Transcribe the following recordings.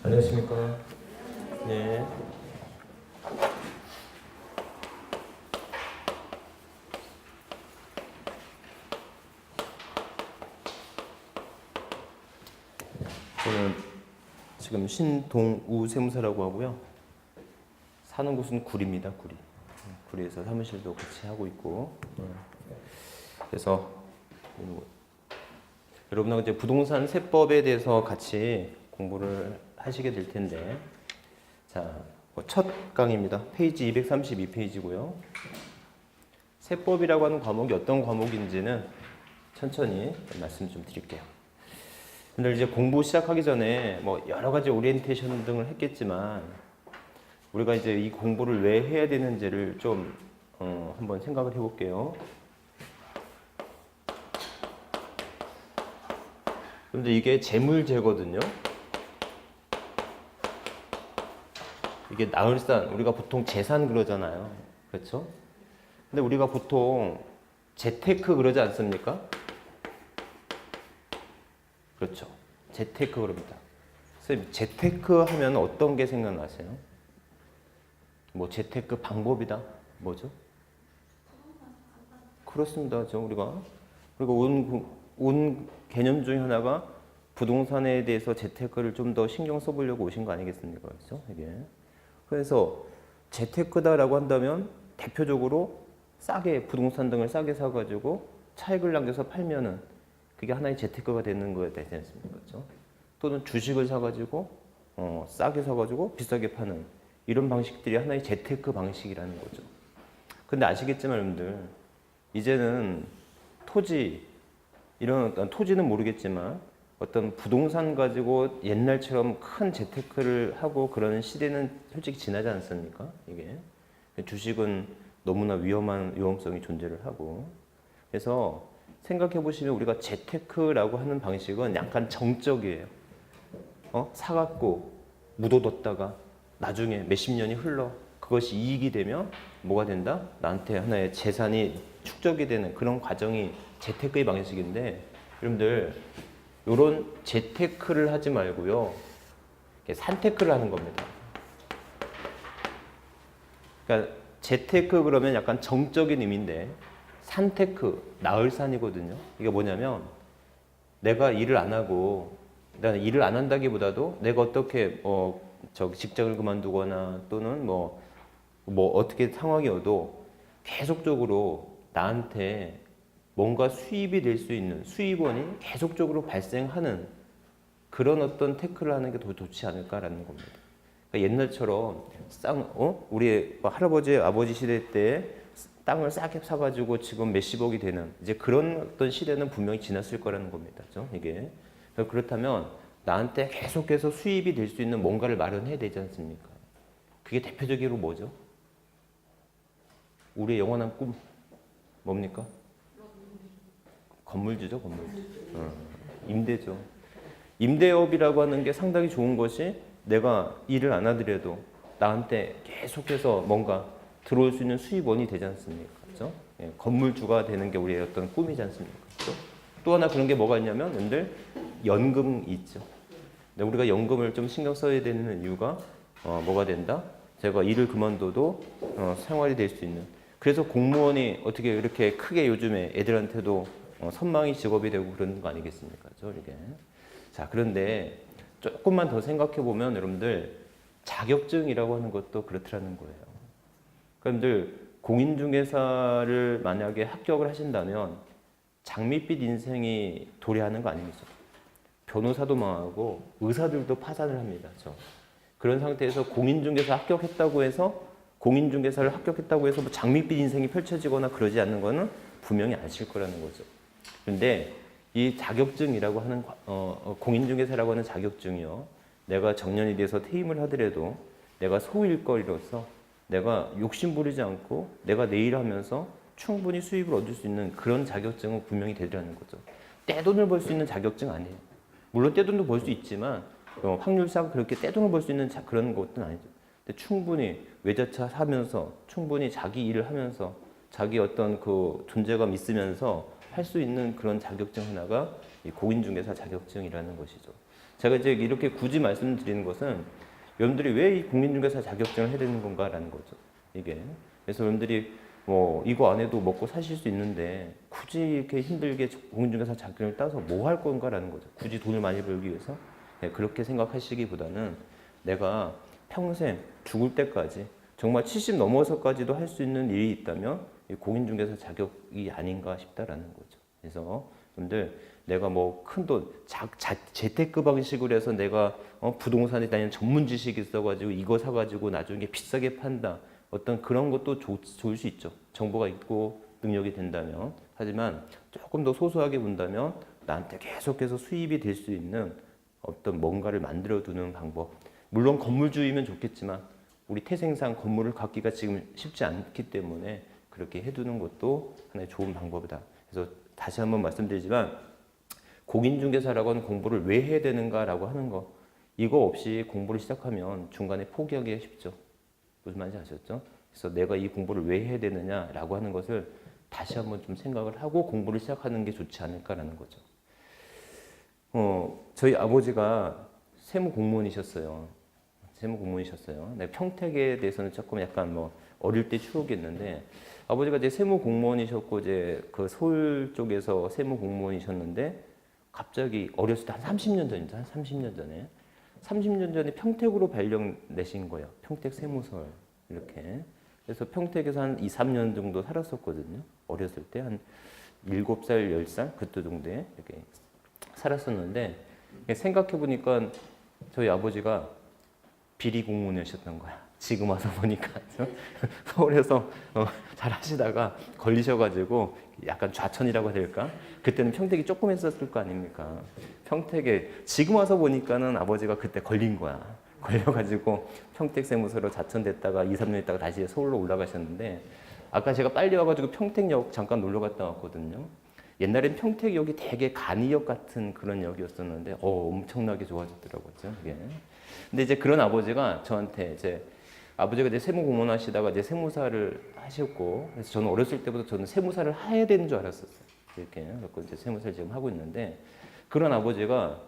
안녕하십니까? 네. 저는 지금 신동우 세무사라고 하고요. 사는 곳은 구리입니다. 구리. 구리에서 사무실도 같이 하고 있고. 그래서 여러분하고 이제 부동산 세법에 대해서 같이 공부를 하시게 될 텐데, 자, 첫 강의입니다. 페이지 232페이지고요. 세법이라고 하는 과목이 어떤 과목인지는 천천히 말씀 좀 드릴게요. 근데 이제 공부 시작하기 전에 뭐 여러 가지 오리엔테이션 등을 했겠지만, 우리가 이제 이 공부를 왜 해야 되는지를 좀 한번 생각을 해볼게요. 근데 이게 재물재거든요. 이게 나흘산, 우리가 보통 재산 그러잖아요. 그렇죠? 근데 우리가 보통 재테크 그러지 않습니까? 그렇죠. 재테크 그럽니다. 선생님, 재테크 하면 어떤 게 생각나세요? 뭐 재테크 방법이다. 뭐죠? 그렇습니다. 우리가 온 개념 중에 하나가 부동산에 대해서 재테크를 좀 더 신경 써보려고 오신 거 아니겠습니까? 그렇죠? 이게. 그래서 재테크다라고 한다면 대표적으로 싸게 부동산 등을 싸게 사가지고 차익을 남겨서 팔면은 그게 하나의 재테크가 되는 거에 되지 않습니까? 그렇죠? 또는 주식을 사가지고 싸게 사가지고 비싸게 파는 이런 방식들이 하나의 재테크 방식이라는 거죠. 근데 아시겠지만 여러분들, 이제는 토지, 이런 어떤 토지는 모르겠지만 어떤 부동산 가지고 옛날처럼 큰 재테크를 하고 그런 시대는 솔직히 지나지 않습니까? 이게 주식은 너무나 위험성이 존재를 하고, 그래서 생각해 보시면 우리가 재테크라고 하는 방식은 약간 정적이에요. 사갖고 묻어뒀다가 나중에 몇십 년이 흘러 그것이 이익이 되면 뭐가 된다? 나한테 하나의 재산이 축적이 되는 그런 과정이 재테크의 방식인데, 여러분들 이런 재테크를 하지 말고요, 산테크를 하는 겁니다. 그러니까 재테크 그러면 약간 정적인 의미인데, 산테크, 나흘산이거든요. 이게 뭐냐면 내가 일을 안 하고, 내가 일을 안 한다기보다도 내가 어떻게 직장을 그만두거나 또는 뭐 어떻게 상황이 어도 계속적으로 나한테 뭔가 수입이 될 수 있는 수입원이 계속적으로 발생하는 그런 어떤 테크를 하는 게 더 좋지 않을까라는 겁니다. 그러니까 옛날처럼 우리 할아버지 아버지 시대 때 땅을 싸게 사가지고 지금 몇십억이 되는 이제 그런 어떤 시대는 분명히 지났을 거라는 겁니다. 그렇죠? 이게 그렇다면 나한테 계속해서 수입이 될 수 있는 뭔가를 마련해야 되지 않습니까? 그게 대표적으로 뭐죠? 우리의 영원한 꿈 뭡니까? 건물주죠, 건물주. 임대죠. 임대업이라고 하는 게 상당히 좋은 것이, 내가 일을 안 하더라도 나한테 계속해서 뭔가 들어올 수 있는 수입원이 되지 않습니까? 그렇죠? 예, 건물주가 되는 게 우리의 어떤 꿈이지 않습니까? 그렇죠? 또 하나 그런 게 뭐가 있냐면, 여러분들 연금이 있죠. 근데 우리가 연금을 좀 신경 써야 되는 이유가 뭐가 된다? 제가 일을 그만둬도 생활이 될 수 있는. 그래서 공무원이 어떻게 이렇게 크게 요즘에 애들한테도 선망의 직업이 되고 그러는 거 아니겠습니까? 그렇죠? 이게. 자, 그런데 조금만 더 생각해 보면 여러분들, 자격증이라고 하는 것도 그렇더라는 거예요. 여러분들 공인중개사를 만약에 합격을 하신다면 장밋빛 인생이 도래하는 거 아니겠죠? 변호사도 망하고 의사들도 파산을 합니다. 그렇죠? 그런 상태에서 공인중개사 합격했다고 해서 공인중개사를 합격했다고 해서 뭐 장밋빛 인생이 펼쳐지거나 그러지 않는 거는 분명히 아실 거라는 거죠. 그런데 이 자격증이라고 하는 공인중개사라고 하는 자격증이요, 내가 정년이 돼서 퇴임을 하더라도 내가 소일거리로서 내가 욕심 부리지 않고 내가 내 일하면서 충분히 수입을 얻을 수 있는 그런 자격증은 분명히 되더라는 거죠. 떼돈을 벌 수 있는 자격증 아니에요. 물론 떼돈도 벌 수 있지만 확률상 그렇게 떼돈을 벌 수 있는 그런 것은 아니죠. 근데 충분히 외제차 사면서 충분히 자기 일을 하면서 자기 어떤 그 존재감 있으면서 할 수 있는 그런 자격증 하나가 이 공인중개사 자격증이라는 것이죠. 제가 이제 이렇게 굳이 말씀드리는 것은 여러분들이 왜 이 공인중개사 자격증을 해야 되는 건가라는 거죠. 이게. 그래서 여러분들이 뭐 이거 안 해도 먹고 사실 수 있는데 굳이 이렇게 힘들게 공인중개사 자격증을 따서 뭐 할 건가라는 거죠. 굳이 돈을 많이 벌기 위해서. 네, 그렇게 생각하시기보다는 내가 평생 죽을 때까지 정말 70 넘어서까지도 할 수 있는 일이 있다면 공인중개사 자격이 아닌가 싶다라는 거죠. 그래서 여러분들 내가 뭐 큰 돈, 재테크 방식으로 해서 내가 부동산에 대한 전문 지식이 있어가지고 이거 사가지고 나중에 비싸게 판다. 어떤 그런 것도 좋을 수 있죠. 정보가 있고 능력이 된다면. 하지만 조금 더 소소하게 본다면 나한테 계속해서 수입이 될 수 있는 어떤 뭔가를 만들어 두는 방법. 물론 건물주의면 좋겠지만 우리 태생상 건물을 갖기가 지금 쉽지 않기 때문에 그렇게 해두는 것도 하나의 좋은 방법이다. 그래서 다시 한번 말씀드리지만 공인중개사라고 하는 공부를 왜 해야 되는가라고 하는 거 이거 없이 공부를 시작하면 중간에 포기하기가 쉽죠. 무슨 말인지 아셨죠? 그래서 내가 이 공부를 왜 해야 되느냐라고 하는 것을 다시 한번 좀 생각을 하고 공부를 시작하는 게 좋지 않을까라는 거죠. 저희 아버지가 세무공무원이셨어요. 네, 평택에 대해서는 조금 약간 뭐 어릴 때 추억이 있는데 아버지가 이제 세무공무원이셨고 이제 그 서울 쪽에서 세무공무원이셨는데 갑자기 어렸을 때 한 30년 전입니다. 한 30년 전에. 30년 전에 평택으로 발령 내신 거예요. 평택 세무서를 이렇게. 그래서 평택에서 한 2, 3년 정도 살았었거든요. 어렸을 때 한 7살, 10살 그때 정도에 이렇게 살았었는데 생각해 보니까 저희 아버지가 비리 공무원이셨던 거야. 지금 와서 보니까 서울에서 잘 하시다가 걸리셔가지고 약간 좌천이라고 해야 될까? 그때는 평택이 조금 했었을 거 아닙니까? 평택에 지금 와서 보니까는 아버지가 그때 걸린 거야. 걸려가지고 평택세무서로 좌천됐다가 2, 3년 있다가 다시 서울로 올라가셨는데 아까 제가 빨리 와가지고 평택역 잠깐 놀러 갔다 왔거든요. 옛날엔 평택역이 되게 간이역 같은 그런 역이었었는데 엄청나게 좋아졌더라고요. 이게. 근데 이제 그런 아버지가 저한테 이제 아버지가 이제 세무공무원 하시다가 이제 세무사를 하셨고 그래서 저는 어렸을 때부터 저는 세무사를 해야 되는 줄 알았었어요. 이렇게 그래서 이제 세무사를 지금 하고 있는데 그런 아버지가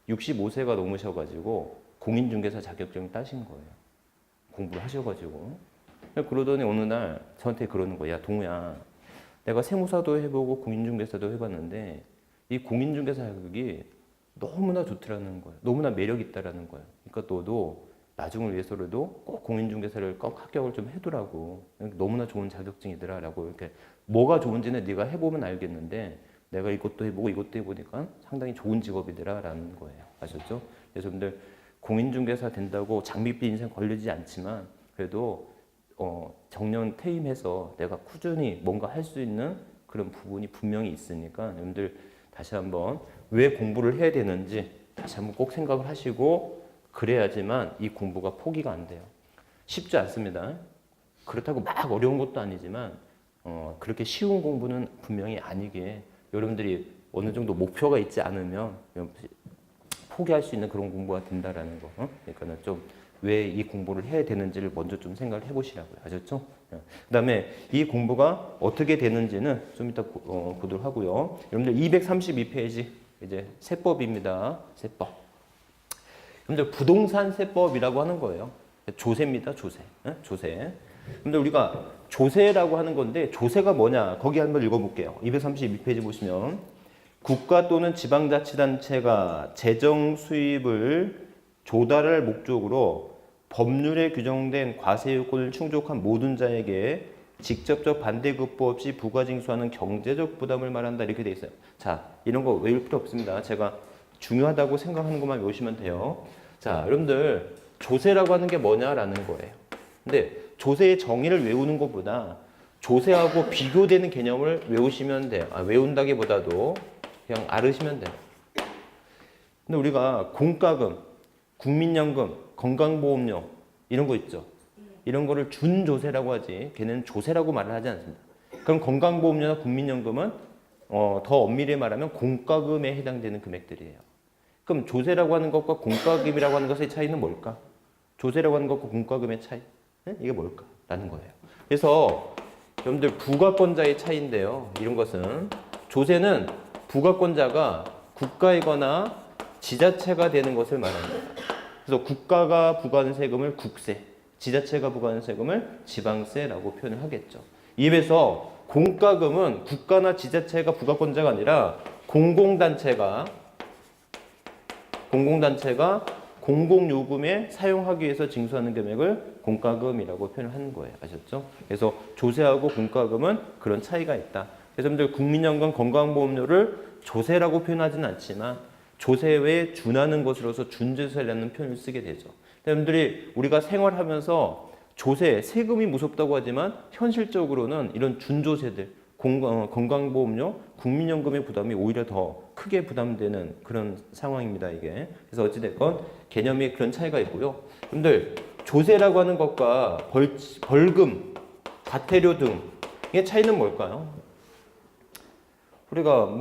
65세가 넘으셔가지고 공인중개사 자격증을 따신 거예요. 공부를 하셔가지고 그러더니 어느 날 저한테 그러는 거야. 야 동우야, 내가 세무사도 해보고 공인중개사도 해봤는데 이 공인중개사 자격이 너무나 좋더라는 거예요. 너무나 매력 있다라는 거예요. 그러니까 너도 나중을 위해서라도 꼭 공인중개사를 꼭 합격을 좀 해두라고. 너무나 좋은 자격증이더라라고. 이렇게 뭐가 좋은지는 네가 해보면 알겠는데 내가 이것도 해보고 이것도 해보니까 상당히 좋은 직업이더라라는 거예요. 아셨죠? 그래서 여러분들 공인중개사 된다고 장밋빛 인생 걸리지 않지만 그래도 정년 퇴임해서 내가 꾸준히 뭔가 할 수 있는 그런 부분이 분명히 있으니까 여러분들 다시 한번 왜 공부를 해야 되는지 다시 한번 꼭 생각을 하시고 그래야지만 이 공부가 포기가 안 돼요. 쉽지 않습니다. 그렇다고 막 어려운 것도 아니지만 그렇게 쉬운 공부는 분명히 아니게 여러분들이 어느 정도 목표가 있지 않으면 포기할 수 있는 그런 공부가 된다라는 거. 그러니까는 좀 왜 이 공부를 해야 되는지를 먼저 좀 생각을 해보시라고요. 아셨죠? 그다음에 이 공부가 어떻게 되는지는 좀 이따 보도록 하고요. 여러분들 232페이지 이제 세법입니다. 세법. 여러분들 부동산 세법이라고 하는 거예요. 조세입니다. 조세. 조세. 근데 우리가 조세라고 하는 건데 조세가 뭐냐? 거기 한번 읽어볼게요. 232페이지 보시면 국가 또는 지방자치단체가 재정 수입을 조달할 목적으로 법률에 규정된 과세요건을 충족한 모든 자에게 직접적 반대급부 없이 부과징수하는 경제적 부담을 말한다 이렇게 돼 있어요. 자, 이런 거 외울 필요 없습니다. 제가 중요하다고 생각하는 것만 외우시면 돼요. 자, 여러분들 조세라고 하는 게 뭐냐라는 거예요. 근데 조세의 정의를 외우는 것보다 조세하고 비교되는 개념을 외우시면 돼요. 외운다기보다도 그냥 알으시면 돼요. 근데 우리가 공과금, 국민연금, 건강보험료 이런 거 있죠. 이런 거를 준조세라고 하지 걔는 조세라고 말을 하지 않습니다. 그럼 건강보험료나 국민연금은 더 엄밀히 말하면 공과금에 해당되는 금액들이에요. 그럼 조세라고 하는 것과 공과금이라고 하는 것의 차이는 뭘까? 조세라고 하는 것과 공과금의 차이? 이게 뭘까? 라는 거예요. 그래서 여러분들 부가권자의 차이인데요. 이런 것은 조세는 부가권자가 국가이거나 지자체가 되는 것을 말합니다. 그래서 국가가 부과하는 세금을 국세, 지자체가 부과하는 세금을 지방세라고 표현을 하겠죠. 이에서 공과금은 국가나 지자체가 부과권자가 아니라 공공단체가 공공요금에 사용하기 위해서 징수하는 금액을 공과금이라고 표현을 하는 거예요. 아셨죠? 그래서 조세하고 공과금은 그런 차이가 있다. 그래서 여러분들 국민연금 건강보험료를 조세라고 표현하지는 않지만 조세에 준하는 것으로서 준조세라는 표현을 쓰게 되죠. 여러분들이 우리가 생활하면서 조세, 세금이 무섭다고 하지만 현실적으로는 이런 준조세들, 건강보험료, 국민연금의 부담이 오히려 더 크게 부담되는 그런 상황입니다, 이게. 그래서 어찌됐건 개념이 그런 차이가 있고요. 여러분들, 조세라고 하는 것과 벌금, 과태료 등의 차이는 뭘까요? 우리가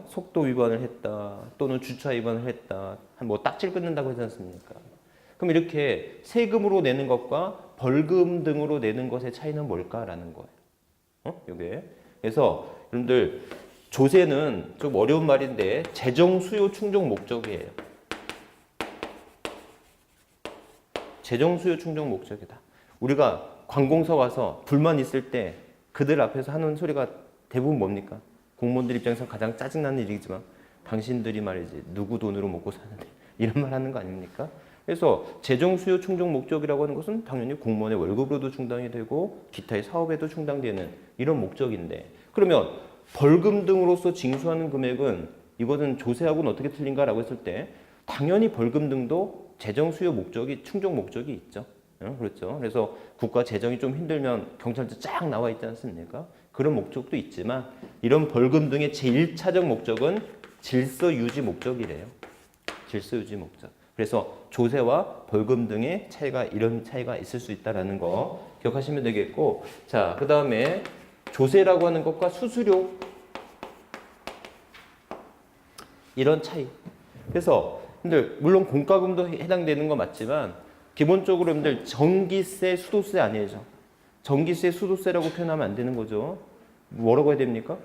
속도 위반을 했다, 또는 주차 위반을 했다, 딱지를 끊는다고 하지 않습니까? 그럼 이렇게 세금으로 내는 것과 벌금 등으로 내는 것의 차이는 뭘까라는 거예요. 요게. 그래서 여러분들 조세는 좀 어려운 말인데 재정 수요 충족 목적이에요. 재정 수요 충족 목적이다. 우리가 관공서 와서 불만 있을 때 그들 앞에서 하는 소리가 대부분 뭡니까? 공무원들 입장에서 가장 짜증나는 일이지만 당신들이 말이지 누구 돈으로 먹고 사는데 이런 말 하는 거 아닙니까? 그래서 재정 수요 충족 목적이라고 하는 것은 당연히 공무원의 월급으로도 충당이 되고 기타의 사업에도 충당되는 이런 목적인데, 그러면 벌금 등으로서 징수하는 금액은 이것은 조세하고는 어떻게 틀린가라고 했을 때 당연히 벌금 등도 재정 수요 목적이 충족 목적이 있죠. 그렇죠. 그래서 국가 재정이 좀 힘들면 경찰서 쫙 나와 있지 않습니까? 그런 목적도 있지만 이런 벌금 등의 제1차적 목적은 질서 유지 목적이래요. 질서 유지 목적. 그래서 조세와 벌금 등의 차이가, 이런 차이가 있을 수 있다는 거 기억하시면 되겠고, 자, 그 다음에 조세라고 하는 것과 수수료, 이런 차이. 그래서 여러분들 물론 공과금도 해당되는 거 맞지만 기본적으로 여러분들 전기세, 수도세 아니죠. 전기세, 수도세라고 표현하면 안 되는 거죠. 뭐라고 해야 됩니까?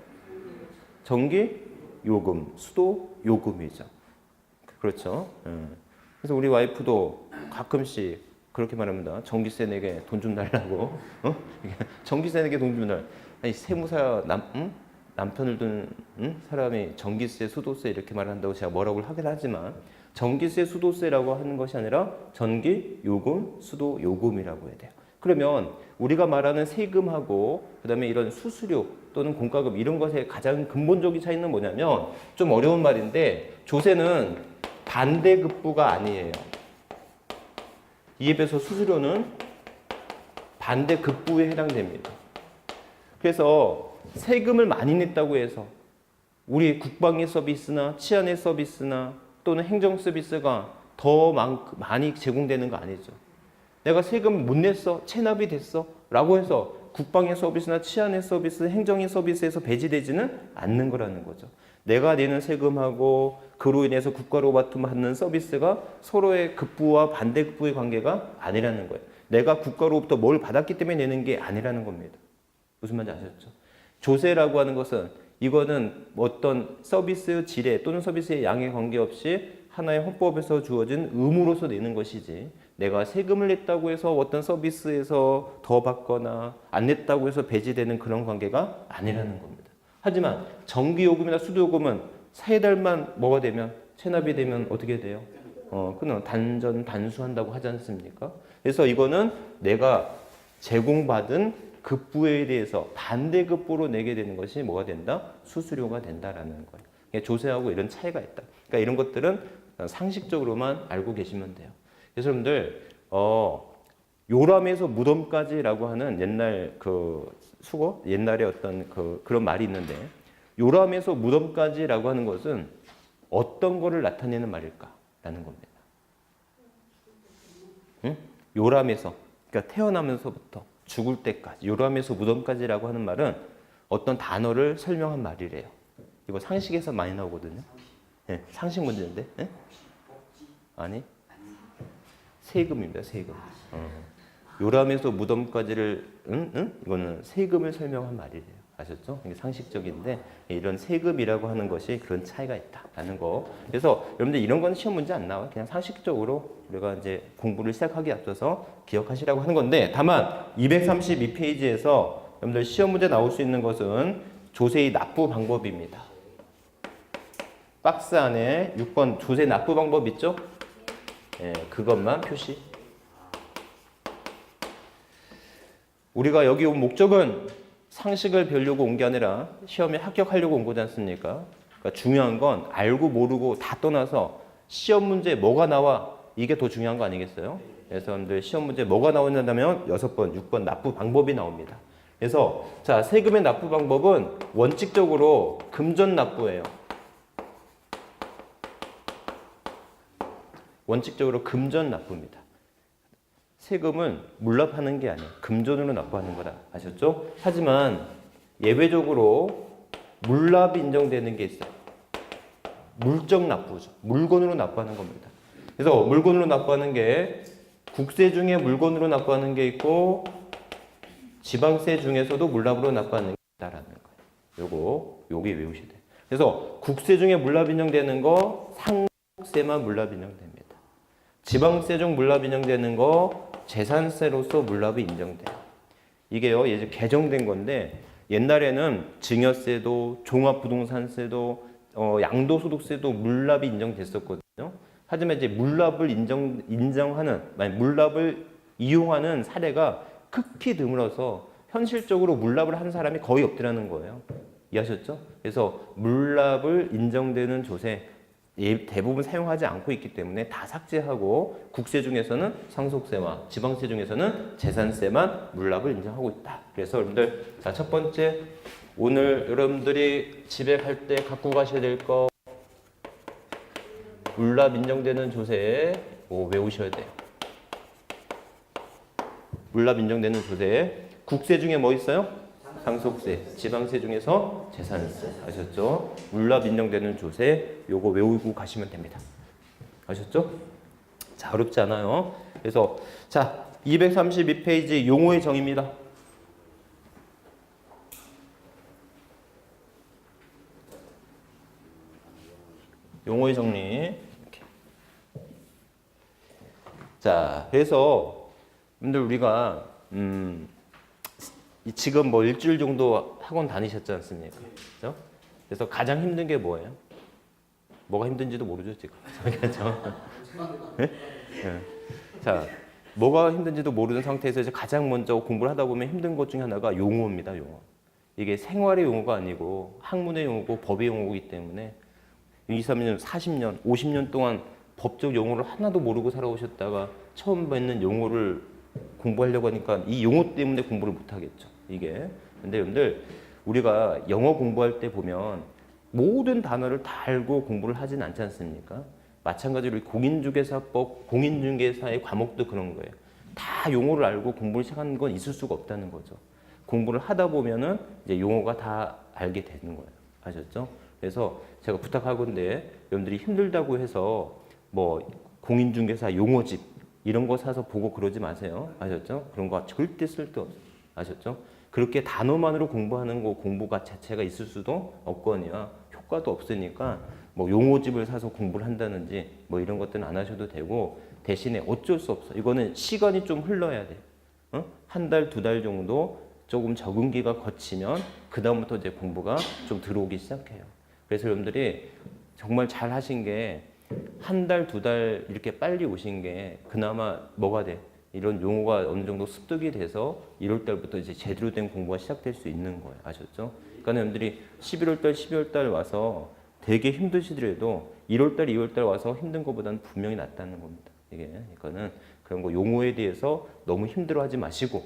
전기 요금, 수도 요금이죠. 그렇죠. 그래서 우리 와이프도 가끔씩 그렇게 말합니다. 전기세 내게 돈 좀 달라고. 전기세 내게 돈 좀 달라고. 아니, 세무사 남편을 둔 사람이 전기세, 수도세 이렇게 말한다고 제가 뭐라고 하긴 하지만 전기세, 수도세라고 하는 것이 아니라 전기, 요금, 수도, 요금이라고 해야 돼요. 그러면 우리가 말하는 세금하고 그다음에 이런 수수료 또는 공과금 이런 것의 가장 근본적인 차이는 뭐냐면, 좀 어려운 말인데 조세는 반대급부가 아니에요. 이에 비해서 수수료는 반대급부에 해당됩니다. 그래서 세금을 많이 냈다고 해서 우리 국방의 서비스나 치안의 서비스나 또는 행정 서비스가 더 많이 제공되는 거 아니죠. 내가 세금 못 냈어, 체납이 됐어 라고 해서 국방의 서비스나 치안의 서비스, 행정의 서비스에서 배제되지는 않는 거라는 거죠. 내가 내는 세금하고 그로 인해서 국가로 받는 서비스가 서로의 급부와 반대급부의 관계가 아니라는 거예요. 내가 국가로부터 뭘 받았기 때문에 내는 게 아니라는 겁니다. 무슨 말인지 아셨죠? 조세라고 하는 것은 이거는 어떤 서비스 질에 또는 서비스의 양에 관계없이 하나의 헌법에서 주어진 의무로서 내는 것이지, 내가 세금을 냈다고 해서 어떤 서비스에서 더 받거나 안 냈다고 해서 배제되는 그런 관계가 아니라는 겁니다. 하지만 전기요금이나 수도요금은 4달만 뭐가 되면, 체납이 되면 어떻게 돼요? 그는 단수한다고 하지 않습니까? 그래서 이거는 내가 제공받은 급부에 대해서 반대급부로 내게 되는 것이 뭐가 된다? 수수료가 된다라는 거예요. 그러니까 조세하고 이런 차이가 있다. 그러니까 이런 것들은 상식적으로만 알고 계시면 돼요. 그래서 여러분들 요람에서 무덤까지라고 하는 옛날 그 수거, 옛날에 어떤 그런 말이 있는데, 요람에서 무덤까지라고 하는 것은 어떤 거를 나타내는 말일까라는 겁니다. 응? 요람에서, 그러니까 태어나면서부터 죽을 때까지, 요람에서 무덤까지라고 하는 말은 어떤 단어를 설명한 말이래요. 이거 상식에서 많이 나오거든요. 네, 상식 문제인데. 네? 아니? 세금입니다. 세금. 요람에서 무덤까지를 이거는 세금을 설명한 말이래요. 아셨죠? 이게 상식적인데 이런 세금이라고 하는 것이 그런 차이가 있다라는 거. 그래서 여러분들 이런 건 시험 문제 안 나와요. 그냥 상식적으로 우리가 이제 공부를 시작하기에 앞서서 기억하시라고 하는 건데, 다만 232페이지에서 여러분들 시험 문제 나올 수 있는 것은 조세의 납부 방법입니다. 박스 안에 6번 조세 납부 방법 있죠? 예, 그것만 표시. 우리가 여기 온 목적은 상식을 배우려고 온 게 아니라 시험에 합격하려고 온 거지 않습니까? 그러니까 중요한 건 알고 모르고 다 떠나서 시험 문제 뭐가 나와, 이게 더 중요한 거 아니겠어요? 그래서 여러분들 시험 문제 뭐가 나오냐면 6번, 6번 납부 방법이 나옵니다. 그래서 자, 세금의 납부 방법은 원칙적으로 금전 납부예요. 원칙적으로 금전 납부입니다. 세금은 물납하는 게 아니에요. 금전으로 납부하는 거다. 아셨죠? 하지만 예외적으로 물납이 인정되는 게 있어요. 물적 납부죠. 물건으로 납부하는 겁니다. 그래서 물건으로 납부하는 게 국세 중에 물건으로 납부하는 게 있고 지방세 중에서도 물납으로 납부하는 게 있다라는 거예요. 요게 외우셔야 돼요. 그래서 국세 중에 물납 인정되는 거 상속세만 물납 인정됩니다. 지방세 중 물납 인정되는 거 재산세로서 물납이 인정돼요. 이게요, 이제 개정된 건데 옛날에는 증여세도 종합부동산세도 양도소득세도 물납이 인정됐었거든요. 하지만 이제 물납을 인정하는, 물납을 이용하는 사례가 극히 드물어서 현실적으로 물납을 하는 사람이 거의 없더라는 거예요. 이해하셨죠? 그래서 물납을 인정되는 조세 대부분 사용하지 않고 있기 때문에 다 삭제하고 국세 중에서는 상속세와 지방세 중에서는 재산세만 물납을 인정하고 있다. 그래서 여러분들, 자, 첫 번째, 오늘 여러분들이 집에 갈 때 갖고 가셔야 될 거 물납 인정되는 조세 외우셔야 돼요. 물납 인정되는 조세, 국세 중에 뭐 있어요? 상속세, 지방세 중에서 재산세. 아셨죠? 물납 인정되는 조세, 요거 외우고 가시면 됩니다. 아셨죠? 자, 어렵지 않아요. 그래서 자, 232페이지 용어의 정의입니다. 용어의 정리. 이렇게. 자, 그래서 여러분들 우리가 지금 뭐 일주일 정도 학원 다니셨지 않습니까? 그렇죠? 그래서 가장 힘든 게 뭐예요? 뭐가 힘든지도 모르죠, 지금. 그렇죠? 네? 네. 자, 뭐가 힘든지도 모르는 상태에서 이제 가장 먼저 공부를 하다 보면 힘든 것 중에 하나가 용어입니다, 용어. 이게 생활의 용어가 아니고 학문의 용어고 법의 용어이기 때문에 2, 3년, 40년, 50년 동안 법적 용어를 하나도 모르고 살아오셨다가 처음 뵙는 용어를 공부하려고 하니까 이 용어 때문에 공부를 못 하겠죠. 이게. 근데 여러분들 우리가 영어 공부할 때 보면 모든 단어를 다 알고 공부를 하진 않지 않습니까? 마찬가지로 공인중개사법, 공인중개사의 과목도 그런 거예요. 다 용어를 알고 공부를 시작하는 건 있을 수가 없다는 거죠. 공부를 하다 보면은 이제 용어가 다 알게 되는 거예요. 아셨죠? 그래서 제가 부탁하건데 여러분들이 힘들다고 해서 뭐 공인중개사 용어집 이런 거 사서 보고 그러지 마세요. 아셨죠? 그런 거 절대 쓸데없어요. 아셨죠? 그렇게 단어만으로 공부하는 거 공부가 자체가 있을 수도 없거니와 효과도 없으니까 뭐 용어집을 사서 공부를 한다든지 뭐 이런 것들은 안 하셔도 되고 대신에 어쩔 수 없어. 이거는 시간이 좀 흘러야 돼. 한 달, 두 달 정도 조금 적응기가 거치면 그 다음부터 이제 공부가 좀 들어오기 시작해요. 그래서 여러분들이 정말 잘 하신 게 한 달, 두 달 이렇게 빨리 오신 게 그나마 뭐가 돼? 이런 용어가 어느 정도 습득이 돼서 1월 달부터 이제 제대로 된 공부가 시작될 수 있는 거예요. 아셨죠? 그러니까 여러분들이 11월 달, 12월 달 와서 되게 힘드시더라도 1월 달, 2월 달 와서 힘든 것보다는 분명히 낫다는 겁니다. 이게 그러니까는 그런 거 용어에 대해서 너무 힘들어하지 마시고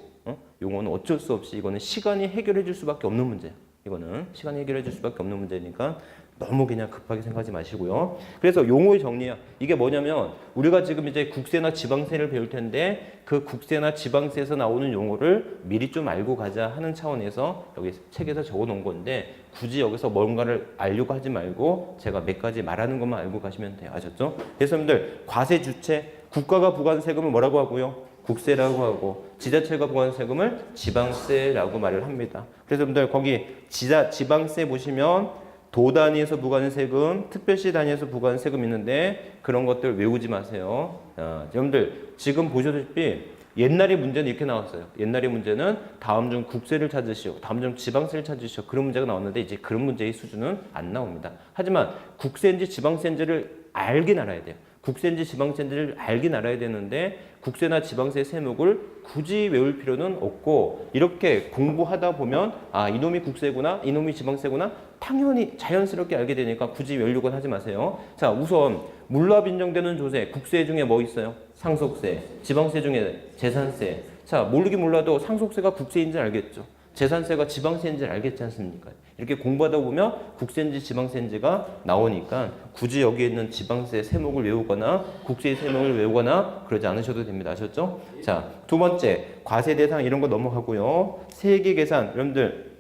용어는 어쩔 수 없이 이거는 시간이 해결해 줄 수밖에 없는 문제예요. 이거는 시간이 해결해 줄 수밖에 없는 문제니까 너무 그냥 급하게 생각하지 마시고요. 그래서 용어의 정리야. 이게 뭐냐면 우리가 지금 이제 국세나 지방세를 배울 텐데 그 국세나 지방세에서 나오는 용어를 미리 좀 알고 가자 하는 차원에서 여기 책에서 적어 놓은 건데 굳이 여기서 뭔가를 알려고 하지 말고 제가 몇 가지 말하는 것만 알고 가시면 돼요. 아셨죠? 그래서 여러분들 과세 주체 국가가 부과한 세금을 뭐라고 하고요? 국세라고 하고 지자체가 부과하는 세금을 지방세라고 말을 합니다. 그래서 여러분들 거기 지방세 보시면 도 단위에서 부과하는 세금, 특별시 단위에서 부과하는 세금 있는데 그런 것들 외우지 마세요. 여러분들 지금 보셨다시피 옛날에 문제는 이렇게 나왔어요. 옛날의 문제는 다음 중 국세를 찾으시오, 다음 중 지방세를 찾으시오, 그런 문제가 나왔는데 이제 그런 문제의 수준은 안 나옵니다. 하지만 국세인지 지방세인지를 알긴 알아야 돼요. 국세인지 지방세인지를 알긴 알아야 되는데 국세나 지방세 세목을 굳이 외울 필요는 없고 이렇게 공부하다 보면 아 이놈이 국세구나 이놈이 지방세구나 당연히 자연스럽게 알게 되니까 굳이 외우려고는 하지 마세요. 자 우선 물납 인정되는 조세 국세 중에 뭐 있어요? 상속세, 지방세 중에 재산세. 자 모르긴 몰라도 상속세가 국세인지 알겠죠. 재산세가 지방세인지 알겠지 않습니까? 이렇게 공부하다 보면 국세인지 지방세인지가 나오니까 굳이 여기에 있는 지방세 세목을 외우거나 국세 세목을 외우거나 그러지 않으셔도 됩니다. 아셨죠? 자, 두 번째 과세 대상 이런 거 넘어가고요. 세액의 계산 여러분들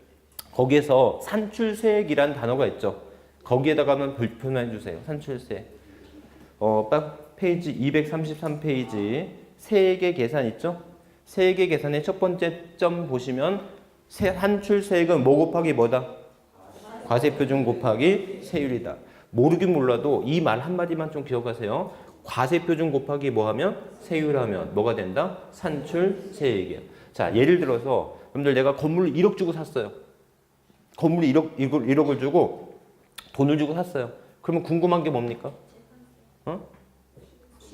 거기에서 산출세액이란 단어가 있죠. 거기에다가만 표현해 주세요. 산출세. 페이지 233페이지 세액의 계산 있죠? 세액의 계산의 첫 번째 점 보시면 산출세액은 뭐 곱하기 뭐다? 과세표준 곱하기 세율이다. 모르긴 몰라도 이 말 한마디만 좀 기억하세요. 과세표준 곱하기 뭐 하면? 세율하면 뭐가 된다? 산출세액이에요. 자 예를 들어서 여러분들 내가 건물을 1억 주고 샀어요. 건물을 1억을 주고 돈을 주고 샀어요. 그러면 궁금한 게 뭡니까?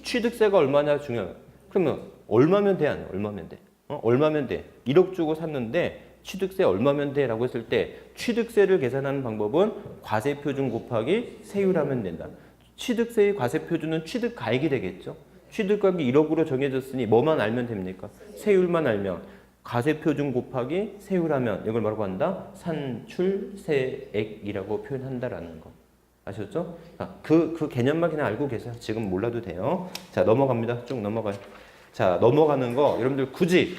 취득세가 얼마냐 중요해요. 그러면 얼마면 돼? 안 돼? 얼마면 돼? 얼마면 돼? 1억 주고 샀는데 취득세 얼마면 돼? 라고 했을 때 취득세를 계산하는 방법은 과세표준 곱하기 세율하면 된다. 취득세의 과세표준은 취득가액이 되겠죠. 취득가액이 1억으로 정해졌으니 뭐만 알면 됩니까? 세율만 알면 과세표준 곱하기 세율하면 이걸 뭐라고 한다? 산출세액이라고 표현한다라는 거. 아셨죠? 그 개념만 그냥 알고 계세요. 지금 몰라도 돼요. 자 넘어갑니다. 쭉 넘어가요. 자 넘어가는 거 여러분들 굳이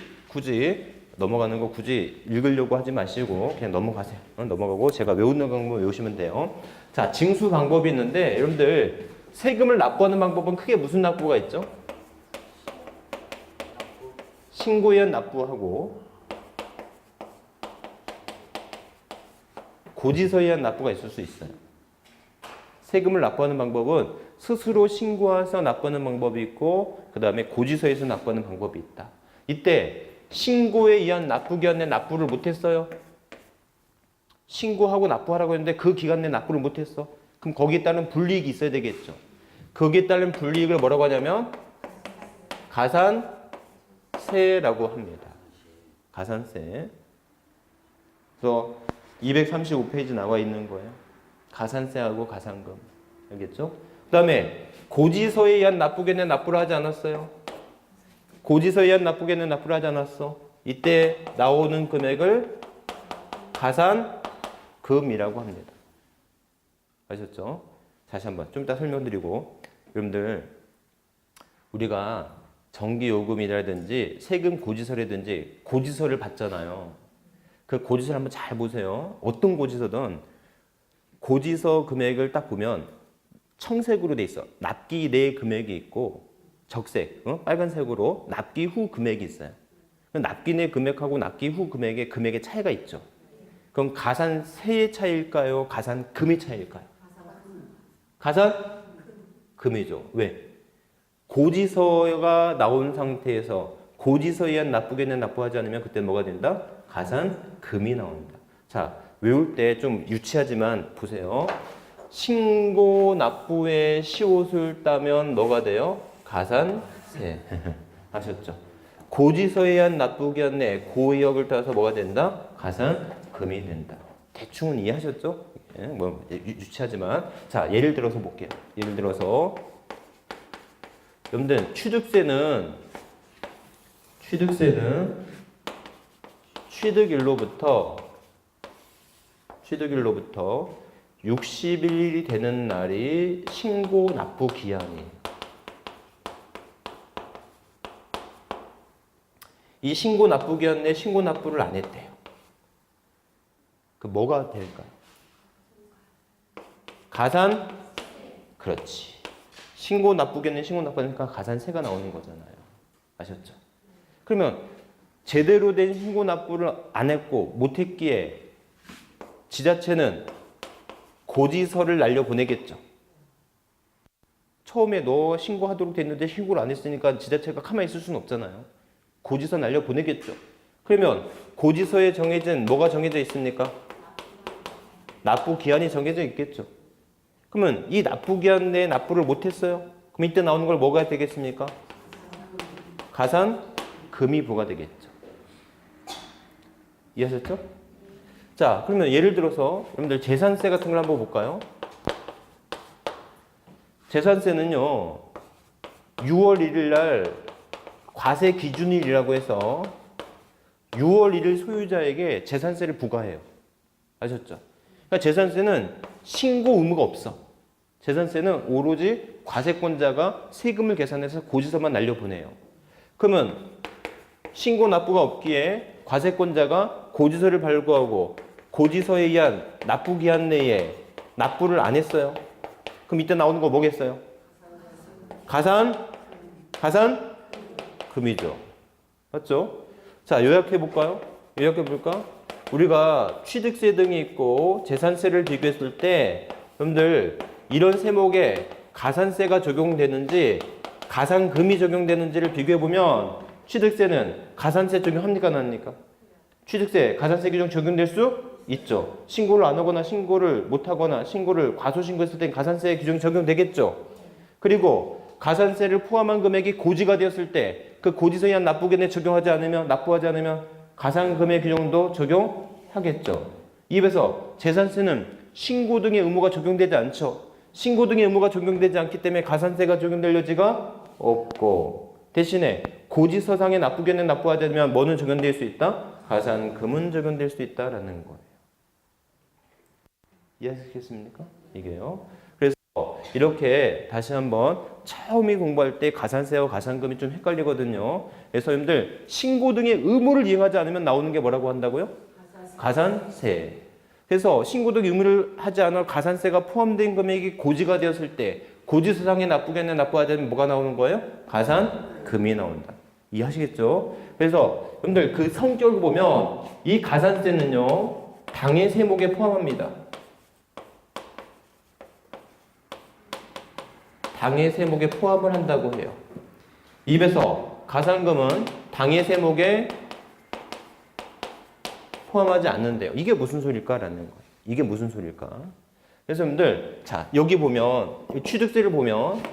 넘어가는 거 굳이 읽으려고 하지 마시고 그냥 넘어가세요. 넘어가고 제가 외우는 방법 외우시면 돼요. 자 징수 방법이 있는데 여러분들 세금을 납부하는 방법은 크게 무슨 납부가 있죠? 신고에 의한 납부하고 고지서에 의한 납부가 있을 수 있어요. 세금을 납부하는 방법은 스스로 신고해서 납부하는 방법이 있고 그 다음에 고지서에서 납부하는 방법이 있다. 이때 신고에 의한 납부 기간 내 납부를 못했어요. 신고하고 납부하라고 했는데 그 기간 내 납부를 못했어. 그럼 거기에 따른 불이익이 있어야 되겠죠. 거기에 따른 불이익을 뭐라고 하냐면 가산세라고 합니다. 가산세. 그래서 235페이지 나와 있는 거예요. 가산세하고 가산금. 알겠죠? 그 다음에 고지서에 의한 납부에는 납부를 하지 않았어요. 고지서에 의한 납부에는 납부를 하지 않았어. 이때 나오는 금액을 가산금이라고 합니다. 아셨죠? 다시 한번 좀 이따 설명드리고 여러분들 우리가 전기요금이라든지 세금 고지서라든지 고지서를 받잖아요. 그 고지서를 한번 잘 보세요. 어떤 고지서든 고지서 금액을 딱 보면 청색으로 돼 있어. 납기 내 금액이 있고 적색, 빨간색으로 납기 후 금액이 있어요. 납기 내 금액하고 납기 후 금액의 차이가 있죠. 그럼 가산세의 차이일까요? 가산금의 차이일까요? 가산금이죠. 왜? 고지서가 나온 상태에서 고지서에 의한 납부에는 납부하지 않으면 그때 뭐가 된다? 가산금이 나옵니다. 자, 외울 때 좀 유치하지만 보세요. 신고 납부에 시옷을 따면 뭐가 돼요? 가산세. 아셨죠? 고지서에 의한 납부 기한 내 고의역을 따라서 뭐가 된다? 가산금이 된다. 대충은 이해하셨죠? 예, 뭐 유치하지만 자 예를 들어서 볼게요. 예를 들어서 여러분들 취득세는 취득일로부터 60일이 되는 날이 신고 납부 기한이에요. 이 신고 납부 기한 내에 신고 납부를 안 했대요. 그 뭐가 될까요? 가산? 그렇지. 신고 납부 기한 내에 신고 납부하니까 가산세가 나오는 거잖아요. 아셨죠? 그러면 제대로 된 신고 납부를 안 했고 못했기에 지자체는 고지서를 날려보내겠죠. 처음에 너 신고하도록 됐는데 신고를 안 했으니까 지자체가 가만히 있을 수는 없잖아요. 고지서 날려보내겠죠. 그러면 고지서에 정해진 뭐가 정해져 있습니까? 납부 기한이 정해져 있겠죠. 그러면 이 납부 기한 내에 납부를 못했어요. 그럼 이때 나오는 걸 뭐가 되겠습니까? 가산금이 부과되겠죠. 이해하셨죠? 자, 그러면 예를 들어서 여러분들 재산세 같은 걸 한번 볼까요? 재산세는요, 6월 1일 날 과세 기준일이라고 해서 6월 1일 소유자에게 재산세를 부과해요. 아셨죠? 그러니까 재산세는 신고 의무가 없어. 재산세는 오로지 과세권자가 세금을 계산해서 고지서만 날려보내요. 그러면 신고 납부가 없기에 과세권자가 고지서를 발부하고 고지서에 의한 납부 기한 내에 납부를 안 했어요. 그럼 이때 나오는 거 뭐겠어요? 가산금이죠. 맞죠? 자, 요약해 볼까요? 요약해 볼까? 우리가 취득세 등이 있고 재산세를 비교했을 때 여러분들 이런 세목에 가산세가 적용되는지 가산금이 적용되는지를 비교해 보면 취득세는 가산세 적용합니까 안 합니까? 취득세 가산세 규정 적용될 수 있죠. 신고를 안 하거나 신고를 못 하거나 신고를 과소신고했을 땐 가산세 규정이 적용되겠죠. 그리고 가산세를 포함한 금액이 고지가 되었을 때 그 고지서에 의한 납부기한에 적용하지 않으면 납부하지 않으면 가산금의 규정도 적용하겠죠. 이에서 재산세는 신고 등의 의무가 적용되지 않죠. 신고 등의 의무가 적용되지 않기 때문에 가산세가 적용될 여지가 없고 대신에 고지서상의 납부기한에 납부하지 않으면 뭐는 적용될 수 있다? 가산금은 적용될 수 있다라는 거예요. 이해하셨겠습니까? 이게요. 그래서 이렇게 다시 한번 처음에 공부할 때 가산세와 가산금이 좀 헷갈리거든요. 그래서 여러분들 신고 등의 의무를 이행하지 않으면 나오는 게 뭐라고 한다고요? 가산세. 그래서 신고 등 의무를 하지 않아 가산세가 포함된 금액이 고지가 되었을 때 고지서상의 납부기한에 납부하지 않으면 뭐가 나오는 거예요? 가산금이 나온다. 이해하시겠죠? 그래서 여러분들 그 성격을 보면 이 가산세는요 당해 세목에 포함합니다. 당해 세목에 포함을 한다고 해요. 입에서 가산금은 당해 세목에 포함하지 않는데요. 이게 무슨 소릴까라는 거예요. 이게 무슨 소릴까? 그래서 여러분들 자 여기 보면 취득세를 보면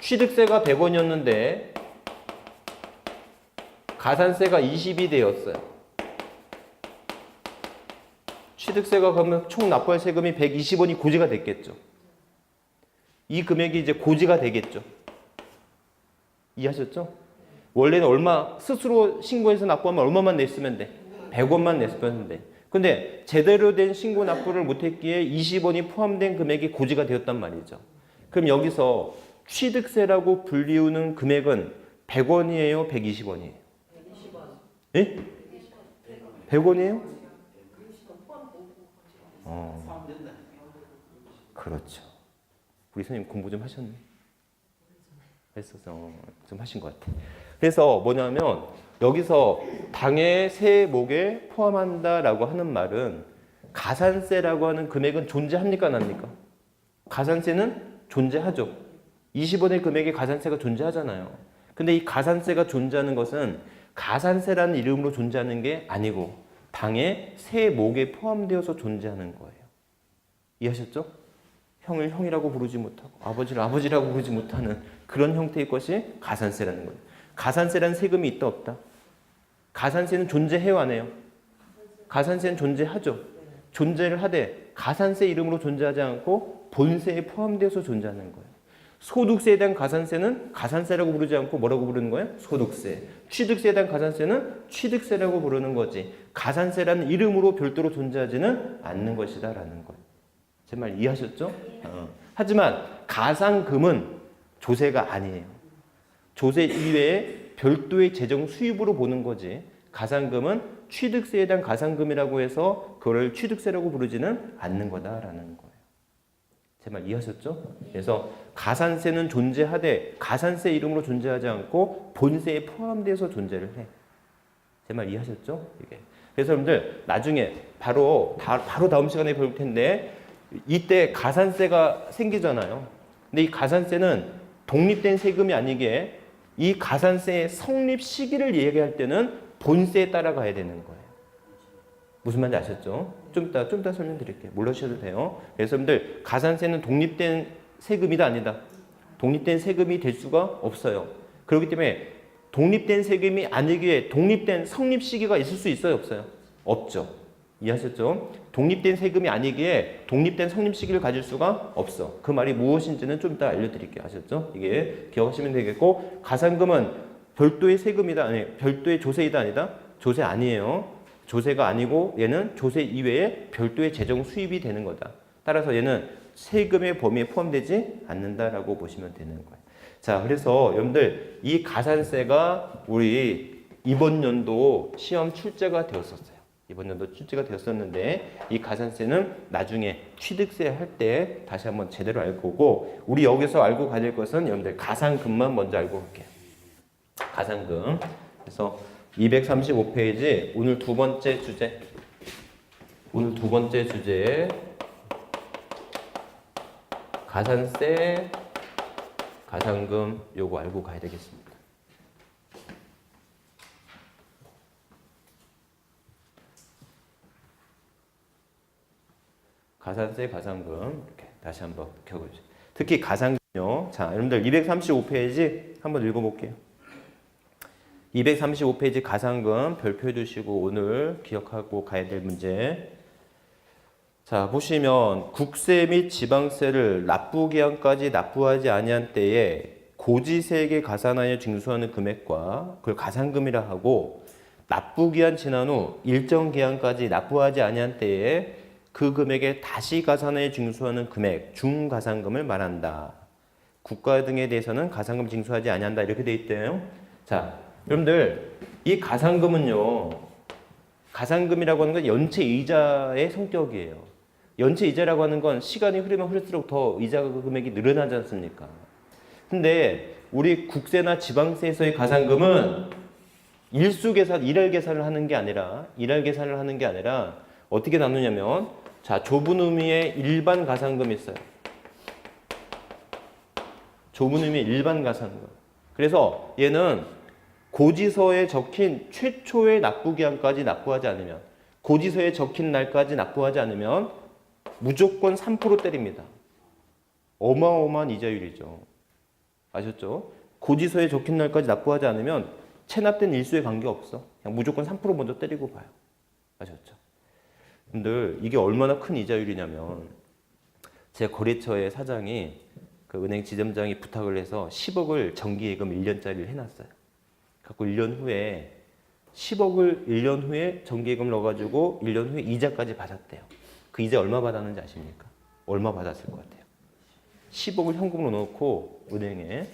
취득세가 100원이었는데 가산세가 20이 되었어요. 취득세가 그러면 총 납부할 세금이 120원이 고지가 됐겠죠. 이 금액이 이제 고지가 되겠죠. 이해하셨죠? 원래는 얼마 스스로 신고해서 납부하면 얼마만 냈으면 돼? 100원만 냈으면 돼. 근데 제대로 된 신고 납부를 못했기에 20원이 포함된 금액이 고지가 되었단 말이죠. 그럼 여기서 취득세라고 불리우는 금액은 100원이에요? 120원이에요? 120원. 예? 100원이에요? 그렇죠. 우리 선생님 공부 좀 하셨네. 했어서 좀 하신 것 같아. 그래서 뭐냐면 여기서 당해 세목에 포함한다라고 하는 말은 가산세라고 하는 금액은 존재합니까 안 합니까? 가산세는 존재하죠. 20원의 금액에 가산세가 존재하잖아요. 근데 이 가산세가 존재하는 것은 가산세라는 이름으로 존재하는 게 아니고 당해 세목에 포함되어서 존재하는 거예요. 이해하셨죠? 형을 형이라고 부르지 못하고 아버지를 아버지라고 부르지 못하는 그런 형태의 것이 가산세라는 거예요. 가산세라는 세금이 있다 없다? 가산세는 존재해요 안 해요? 가산세는 존재하죠. 존재를 하되 가산세 이름으로 존재하지 않고 본세에 포함되어서 존재하는 거예요. 소득세에 대한 가산세는 가산세라고 부르지 않고 뭐라고 부르는 거예요? 소득세. 취득세에 대한 가산세는 취득세라고 부르는 거지 가산세라는 이름으로 별도로 존재하지는 않는 것이다라는 거예요. 제 말 이해하셨죠? 하지만 가산금은 조세가 아니에요. 조세 이외에 별도의 재정 수입으로 보는 거지 가산금은 취득세에 대한 가산금이라고 해서 그걸 취득세라고 부르지는 않는 거다라는 거예요. 제 말 이해하셨죠? 그래서 가산세는 존재하되 가산세 이름으로 존재하지 않고 본세에 포함돼서 존재를 해. 제 말 이해하셨죠? 이게. 그래서 여러분들 나중에 바로 다음 시간에 배울 텐데 이때 가산세가 생기잖아요. 근데 이 가산세는 독립된 세금이 아니게 이 가산세의 성립 시기를 얘기할 때는 본세에 따라가야 되는 거예요. 무슨 말인지 아셨죠? 좀 이따 설명드릴게요. 몰라주셔도 돼요. 그래서 여러분들 가산세는 독립된 세금이다 아니다. 독립된 세금이 될 수가 없어요. 그렇기 때문에 독립된 세금이 아니기에 독립된 성립 시기가 있을 수 있어요? 없어요? 없죠. 이해하셨죠? 독립된 세금이 아니기에 독립된 성립 시기를 가질 수가 없어. 그 말이 무엇인지는 좀 이따 알려드릴게요. 아셨죠? 이게 기억하시면 되겠고 가산금은 별도의 세금이다 아니 별도의 조세이다 아니다? 조세 아니에요. 조세가 아니고 얘는 조세 이외에 별도의 재정 수입이 되는 거다. 따라서 얘는 세금의 범위에 포함되지 않는다라고 보시면 되는 거예요. 자, 그래서 여러분들 이 가산세가 우리 이번 연도 시험 출제가 되었었어요. 이번 연도 출제가 되었었는데 이 가산세는 나중에 취득세 할 때 다시 한번 제대로 알 거고 우리 여기서 알고 가야 될 것은 여러분들 가산금만 먼저 알고 갈게요. 가산금. 그래서 235페이지 오늘 두 번째 주제 가산세 가산금 요거 알고 가야 되겠습니다. 가산세 가산금 이렇게 다시 한번 켜보죠. 특히 가산금요. 자, 여러분들 235페이지 한번 읽어볼게요. 235페이지 가산금 별표해 주시고 오늘 기억하고 가야 될 문제. 자, 보시면 국세 및 지방세를 납부기한까지 납부하지 아니한 때에 고지세에게 가산하여 징수하는 금액과 그걸 가산금이라 하고 납부기한 지난 후 일정 기한까지 납부하지 아니한 때에 그 금액에 다시 가산하여 징수하는 금액 중가산금을 말한다. 국가 등에 대해서는 가산금 징수하지 아니한다 이렇게 돼 있대요. 자, 여러분들 이 가산금은요. 가산금이라고 하는 건 연체 이자의 성격이에요. 연체 이자라고 하는 건 시간이 흐르면 흐를수록 더 이자 금액이 늘어나지 않습니까? 근데 우리 국세나 지방세에서의 가산금은 일수 계산, 일할 계산을 하는 게 아니라 어떻게 나누냐면 자, 좁은 의미의 일반 가산금이 있어요. 좁은 의미의 일반 가산금. 그래서 얘는 고지서에 적힌 최초의 납부기한까지 납부하지 않으면 고지서에 적힌 날까지 납부하지 않으면 무조건 3% 때립니다. 어마어마한 이자율이죠. 아셨죠? 고지서에 적힌 날까지 납부하지 않으면 체납된 일수에 관계없어. 그냥 무조건 3% 먼저 때리고 봐요. 아셨죠? 근데 이게 얼마나 큰 이자율이냐면 제 거래처의 사장이 그 은행 지점장이 부탁을 해서 10억을 정기예금 1년짜리를 해놨어요. 갖고 1년 후에 10억을 1년 후에 정기예금을 넣어가지고 1년 후에 이자까지 받았대요. 그 이자 얼마 받았는지 아십니까? 얼마 받았을 것 같아요? 10억을 현금으로 넣고 은행에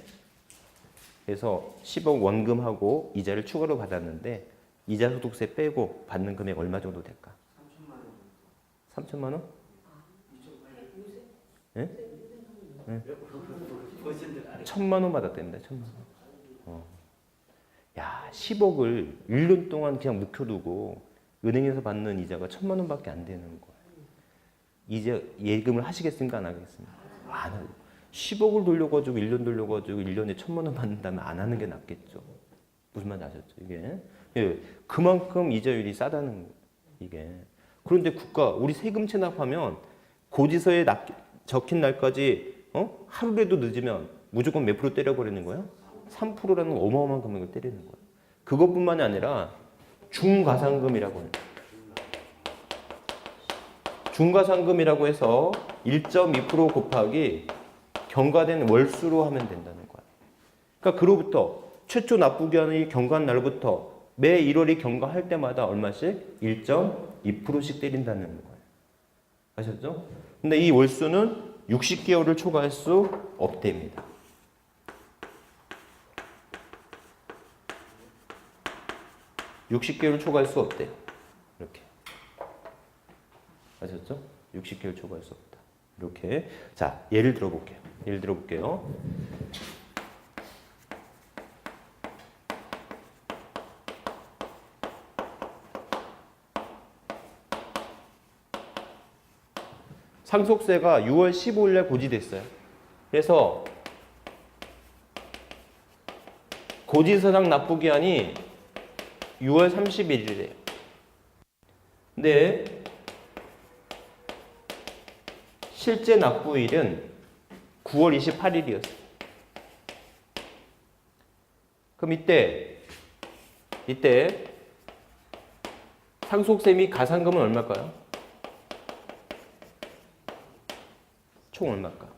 그래서 10억 원금하고 이자를 추가로 받았는데 이자 소득세 빼고 받는 금액 얼마 정도 될까? 3천만 원? 3천만 원? 예? 네? 1,000만 원 받았답니다. 1,000만 원. 야, 10억을 1년 동안 그냥 묵혀두고 은행에서 받는 이자가 1,000만 원밖에 안 되는 거예요. 이제 예금을 하시겠습니까? 안 하겠습니까? 안 하고 10억을 돌려가지고 1년 돌려가지고 1년에 1,000만 원 받는다면 안 하는 게 낫겠죠. 무슨 말인지 아셨죠? 이게 예, 그만큼 이자율이 싸다는 거예요. 이게 그런데 우리 세금 체납하면 고지서에 적힌 날까지 하루라도 늦으면 무조건 몇 프로 때려버리는 거예요? 3%라는 어마어마한 금액을 때리는 거예요. 그것뿐만이 아니라 중가산금이라고 해요. 중가산금이라고 해서 1.2% 곱하기 경과된 월수로 하면 된다는 거예요. 그러니까 그로부터 최초 납부기한이 경과한 날부터 매 1월이 경과할 때마다 얼마씩? 1.2%씩 때린다는 거예요. 아셨죠? 근데 이 월수는 60개월을 초과할 수 없답니다. (60개월을) 초과할 수 없대요. 이렇게. 아셨죠? 60개월 초과할 수 없다. 이렇게. 자, 예를 들어볼게요. 예를 들어볼게요. 상속세가 6월 15일에 고지됐어요. 그래서 고지서상 납부기한이 6월 31일이래요. 근데 실제 납부일은 9월 28일이었어요. 그럼 이때 상속세 및 가산금은 얼마일까요? 총 얼마일까?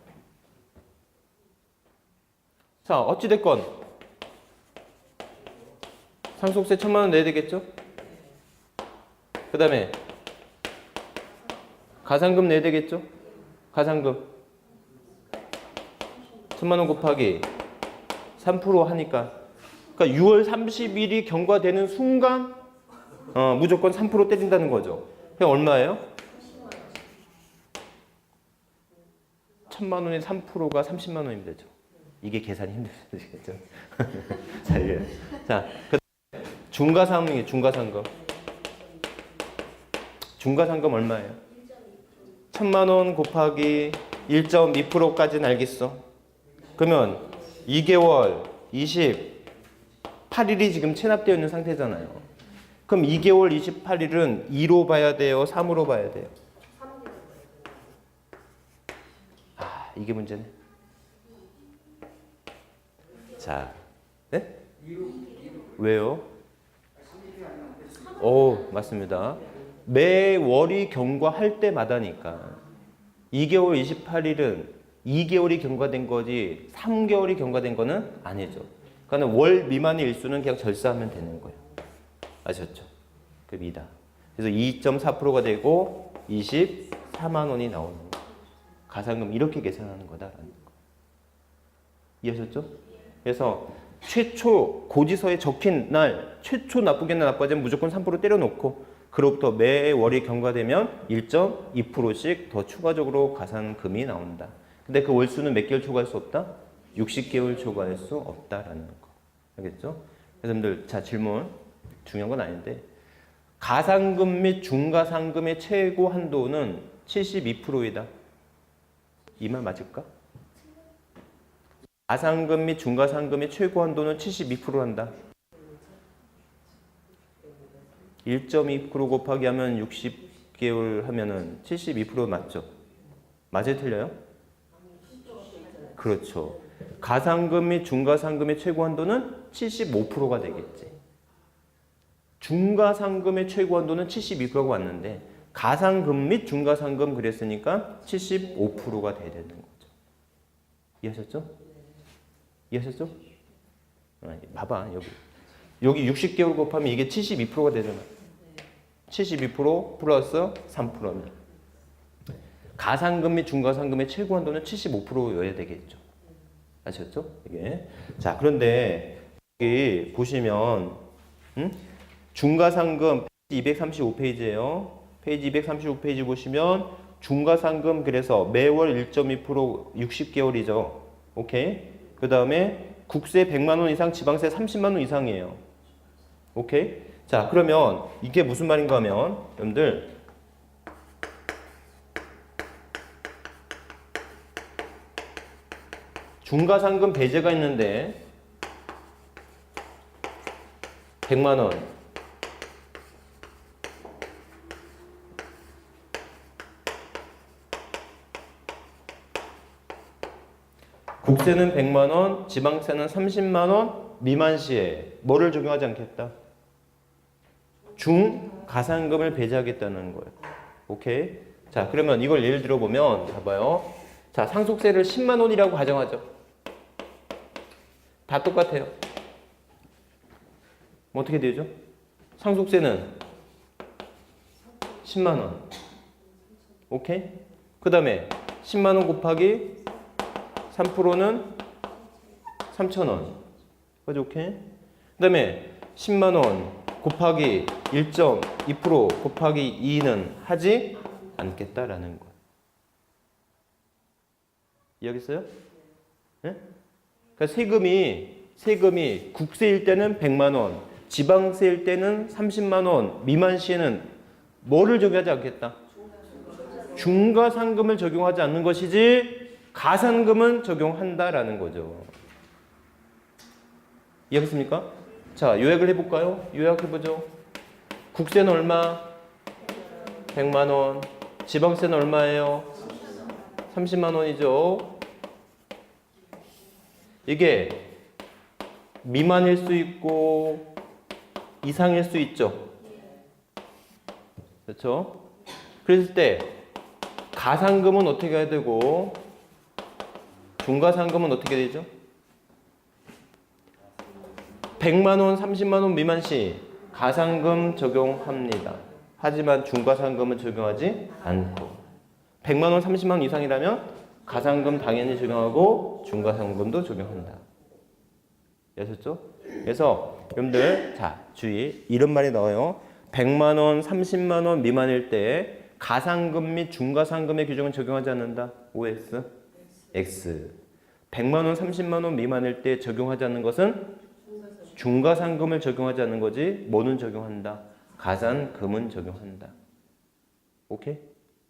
자, 어찌됐건 상속세 1,000만 원 내야 되겠죠? 그 다음에 가산금 내야 되겠죠? 가산금 1,000만 원 곱하기 3% 하니까, 그러니까 6월 30일이 경과되는 순간 무조건 3% 때린다는 거죠. 그럼 얼마예요? 1,000만 원의 3%가 30만 원이면 되죠. 이게 계산이 힘드시겠죠? 자, 중과상금이에요. 중과상금 얼마예요? 1,000만 원 곱하기 1.2%까지는 알겠어. 그러면 2개월 28일이 지금 체납되어 있는 상태잖아요. 그럼 2개월 28일은 2로 봐야 돼요? 3으로 봐야 돼요? 아, 이게 문제네. 자, 네? 왜요? 오, 맞습니다. 매월이 경과할 때마다니까. 2개월 28일은 2개월이 경과된 거지 3개월이 경과된 거는 아니죠. 그러니까 월 미만의 일수는 그냥 절사하면 되는 거예요. 아셨죠? 그 미다. 그래서 2.4%가 되고 24만 원이 나오는 거. 가산금 이렇게 계산하는 거다라는 거. 이해하셨죠? 그래서 최초 고지서에 적힌 날 최초 납부기한 납부하자면 무조건 3% 때려놓고, 그로부터 매월이 경과되면 1.2%씩 더 추가적으로 가산금이 나온다. 근데 그 월수는 몇 개월 초과할 수 없다? 60개월 초과할 수 없다라는 거. 알겠죠? 여러분들, 자, 질문. 중요한 건 아닌데, 가산금 및 중가상금의 최고 한도는 72%이다. 이 말 맞을까? 가산금 및 중가상금의 최고 한도는 72%한다. 1.2% 곱하기 하면 60개월 하면은 72% 맞죠? 맞아요, 틀려요? 그렇죠. 가산금 및 중가상금의 최고 한도는 75%가 되겠지. 중가상금의 최고 한도는 72%가 왔는데 가산금 및 중가상금 그랬으니까 75%가 돼야 되는 거죠. 이해하셨죠? 이해하셨죠? 봐봐, 여기 60개월 곱하면 이게 72%가 되잖아. 72% 플러스 3%면 가산금 및 중가상금의 최고 한도는 75%여야 되겠죠. 아셨죠? 이게. 자, 그런데 여기 보시면 중가상금 페이지 235페이지예요. 페이지 235페이지 보시면 중가상금, 그래서 매월 1.2% 60개월이죠. 오케이? 그 다음에 국세 100만 원 이상, 지방세 30만 원 이상이에요. 오케이? 자, 그러면 이게 무슨 말인가 하면, 여러분들, 중가상금 배제가 있는데 100만 원, 국세는 100만 원, 지방세는 30만 원 미만 시에 뭐를 적용하지 않겠다? 중가산금을 배제하겠다는 거예요. 오케이? 자, 그러면 이걸 예를 들어 보면, 봐봐요. 자, 상속세를 10만 원이라고 가정하죠. 다 똑같아요. 어떻게 되죠? 상속세는 10만 원. 오케이? 그 다음에 10만 원 곱하기 3%는 3,000원. 그죠? 오케이? 그 다음에 10만 원 곱하기 1.2% 곱하기 2는 하지 않겠다라는 거예요. 이해하겠어요? 네? 그러니까 세금이 국세일 때는 100만 원, 지방세일 때는 30만 원 미만 시에는 뭐를 적용하지 않겠다? 중과상금을 적용하지 않는 것이지 가산금은 적용한다라는 거죠. 이해하겠습니까? 자, 요약을 해볼까요? 요약해보죠. 국세는 얼마? 100만 원. 지방세는 얼마예요? 30만 원이죠. 이게 미만일 수 있고 이상일 수 있죠. 그렇죠? 그랬을 때 가산금은 어떻게 해야 되고 중과상금은 어떻게 되죠? 100만 원, 30만 원 미만 시 가산금 적용합니다. 하지만 중과상금은 적용하지 않고 100만 원, 30만 원 이상이라면 가산금 당연히 적용하고 중과상금도 적용한다. 아셨죠? 그래서 여러분들 자 주의 이런 말이 나와요. 100만 원, 30만 원 미만일 때 가산금 및 중과상금의 규정은 적용하지 않는다. OS, X. 100만 원, 30만 원 미만일 때 적용하지 않는 것은 중과상금을 적용하지 않는 거지 뭐는 적용한다. 가산금은 적용한다. 오케이?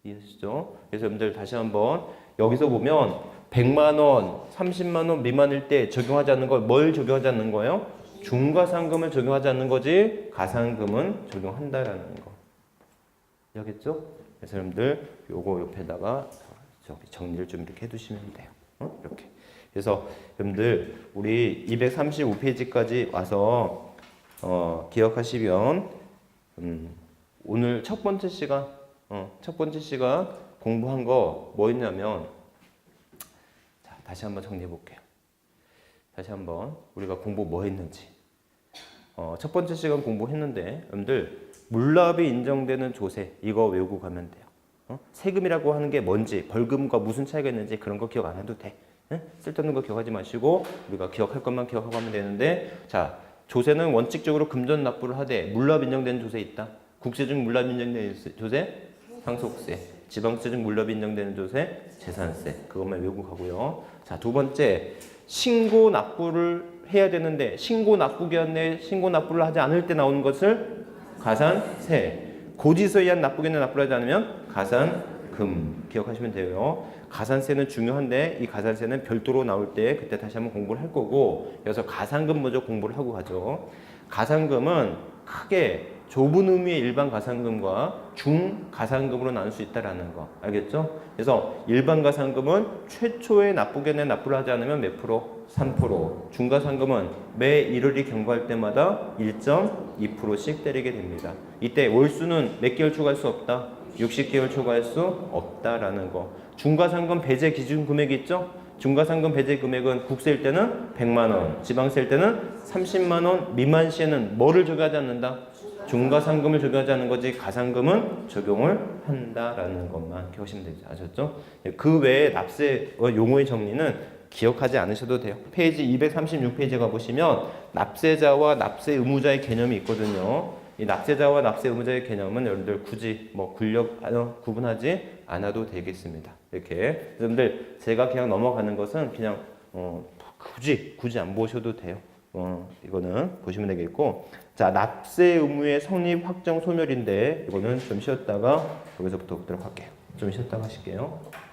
이해하시죠? 그래서 여러분들 다시 한번 여기서 보면 100만 원, 30만 원 미만일 때 적용하지 않는 걸 뭘 적용하지 않는 거예요? 중과상금을 적용하지 않는 거지 가산금은 적용한다라는 거. 이해하겠죠? 그래서 여러분들 요거 옆에다가 저기 정리를 좀 이렇게 해두시면 돼요. 이렇게. 그래서 여러분들 우리 235페이지까지 와서 기억하시면 오늘 첫 번째 시간 공부한 거 뭐였냐면 자, 다시 한번 정리해 볼게요. 다시 한번 우리가 공부 뭐 했는지 첫 번째 시간 공부했는데 여러분들 물납이 인정되는 조세 이거 외우고 가면 돼요. 세금이라고 하는 게 뭔지 벌금과 무슨 차이가 있는지 그런 거 기억 안 해도 돼. 쓸데없는 거 기억하지 마시고 우리가 기억할 것만 기억하고 하면 되는데 자 조세는 원칙적으로 금전 납부를 하되 물납 인정되는 조세 있다. 국세 중 물납 인정되는 조세 상속세, 지방세 중 물납 인정되는 조세 재산세 그것만 외우고 가고요. 자 두 번째 신고 납부를 해야 되는데 신고 납부 기한 내에 신고 납부를 하지 않을 때 나오는 것을 가산세 고지서에 의한 납부 기한에 납부를 하지 않으면 가산금 기억하시면 돼요. 가산세는 중요한데 이 가산세는 별도로 나올 때 그때 다시 한번 공부를 할 거고 그래서 가산금 먼저 공부를 하고 가죠. 가산금은 크게 좁은 의미의 일반 가산금과 중가산금으로 나눌 수 있다라는 거 알겠죠? 그래서 일반 가산금은 최초의 납부기한에 납부를 하지 않으면 몇 프로? 3%. 중가산금은 매 1월이 경과할 때마다 1.2%씩 때리게 됩니다. 이때 월수는 몇 개월 초과할 수 없다? 60개월 초과할 수 없다라는 거. 중과상금 배제 기준 금액이 있죠? 중과상금 배제 금액은 국세일 때는 100만 원, 지방세일 때는 30만 원 미만 시에는 뭐를 적용하지 않는다? 중과상금을 적용하지 않는 거지 가산금은 적용을 한다라는 것만 기억하시면 되죠. 아셨죠? 그 외에 납세 용어의 정리는 기억하지 않으셔도 돼요. 페이지 236페이지 가보시면 납세자와 납세 의무자의 개념이 있거든요. 이 납세자와 납세 의무자의 개념은 여러분들 굳이 뭐 구분하지 않아도 되겠습니다. 이렇게 여러분들 제가 그냥 넘어가는 것은 그냥 굳이 안 보셔도 돼요. 이거는 보시면 되겠고 자 납세 의무의 성립 확정 소멸인데 이거는 좀 쉬었다가 여기서부터 보도록 할게요. 좀 쉬었다가 하실게요.